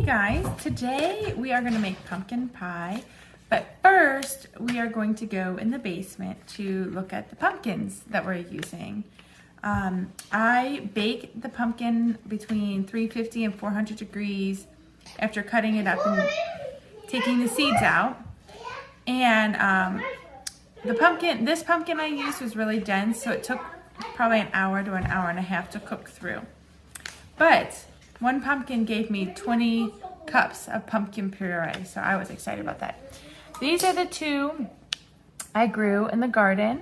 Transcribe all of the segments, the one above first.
guys, today we are going to make pumpkin pie, but first we are going to go in the basement to look at the pumpkins that we're using. I bake the pumpkin between 350 and 400 degrees after cutting it up and taking the seeds out. And this pumpkin I used was really dense, so it took probably an hour to an hour and a half to cook through. But one pumpkin gave me 20 cups of pumpkin puree, so I was excited about that. These are the two I grew in the garden.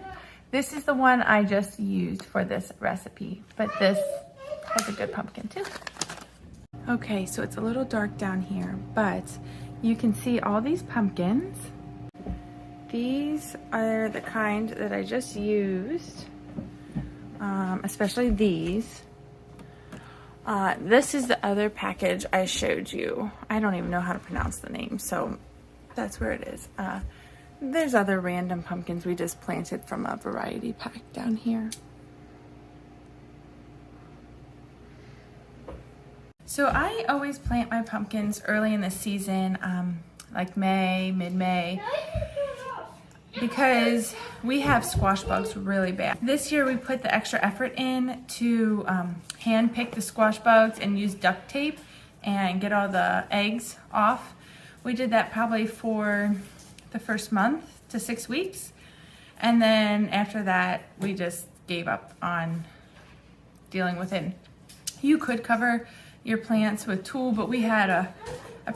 This is the one I just used for this recipe, but this has a good pumpkin too. Okay, so it's a little dark down here, but you can see all these pumpkins. These are the kind that I just used, especially these. This is the other package I showed you. I don't even know how to pronounce the name, so that's where it is. There's other random pumpkins we just planted from a variety pack down here. So I always plant my pumpkins early in the season, like May, mid-May, because we have squash bugs really bad. This year we put the extra effort in to hand pick the squash bugs and use duct tape and get all the eggs off. We did that probably for the first month to 6 weeks, and then after that we just gave up on dealing with it. You could cover your plants with tulle, but we had a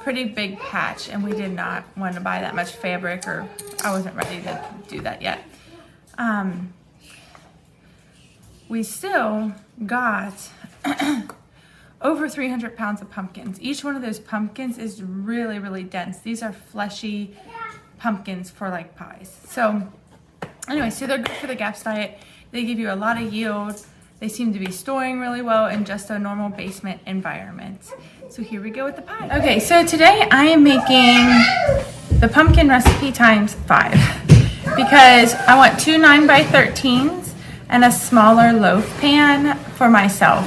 pretty big patch and we did not want to buy that much fabric, or I wasn't ready to do that yet. We still got over 300 pounds of pumpkins. Each one of those pumpkins is really, really dense. These are fleshy pumpkins for like pies. So anyway, so they're good for the GAPS diet. They give you a lot of yield. They seem to be storing really well in just a normal basement environment. So here we go with the pie. Okay, so today I am making the pumpkin recipe times 5 because I want 2 9x13s and a smaller loaf pan for myself.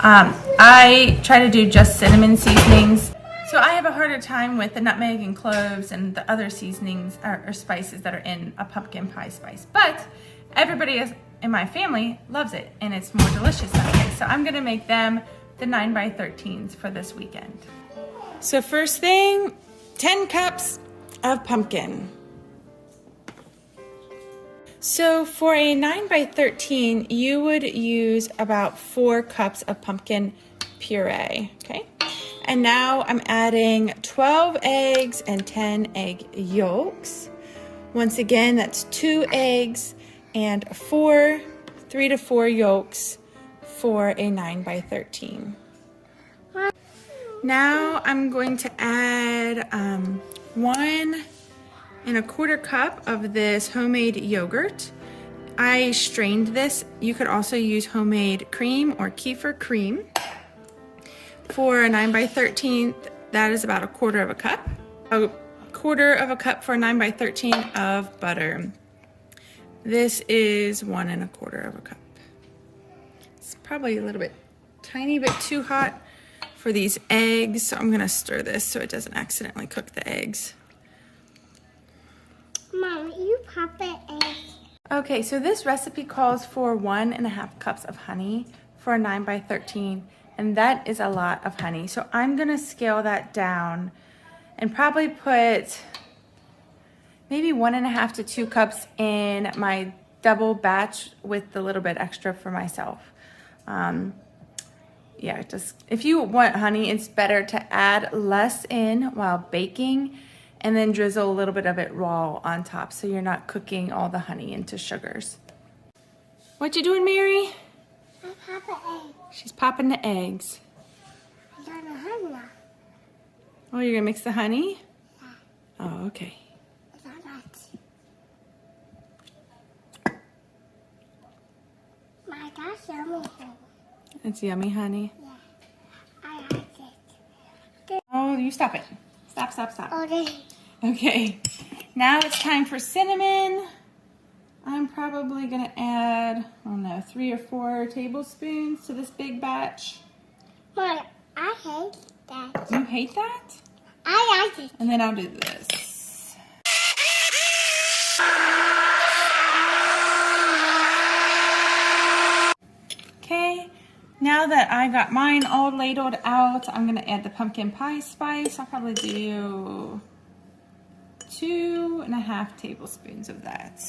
I try to do just cinnamon seasonings. So I have a harder time with the nutmeg and cloves and the other seasonings or spices that are in a pumpkin pie spice. But everybody in my family loves it and it's more delicious that way. So I'm gonna make them the 9x13s for this weekend. So first thing, 10 cups of pumpkin. So for a 9x13, you would use about 4 cups of pumpkin puree, okay? And now I'm adding 12 eggs and 10 egg yolks. Once again, that's 2 eggs and 3 to 4 yolks for a 9x13. Now I'm going to add 1 1/4 cup of this homemade yogurt. I strained this. You could also use homemade cream or kefir cream. For a 9x13, that is about 1/4 cup. 1/4 cup for a 9x13 of butter. This is 1 1/4 cup. It's probably a little bit tiny bit too hot for these eggs, so I'm gonna stir this so it doesn't accidentally cook the eggs. Mom, you pop the eggs. Okay, so this recipe calls for 1 1/2 cups of honey for a 9x13. And that is a lot of honey. So I'm gonna scale that down and probably put maybe 1 1/2 to 2 cups in my double batch with the little bit extra for myself. Yeah, just if you want honey, it's better to add less in while baking and then drizzle a little bit of it raw on top so you're not cooking all the honey into sugars. What you doing, Mary? I pop an egg. She's popping the eggs. I got a honey now. Oh, you're gonna mix the honey? Yeah. Oh, okay. I got that. My gosh, yummy honey. It's yummy honey. Yeah. I like it. Oh, you stop it. Stop, stop, stop. Okay. Okay, now it's time for cinnamon. I'm probably gonna add, I don't know, 3 or 4 tablespoons to this big batch. Mom, I hate that. You hate that? I like it. And then I'll do this. Okay, now that I got mine all ladled out, I'm gonna add the pumpkin pie spice. I'll probably do 2.5 tablespoons of that.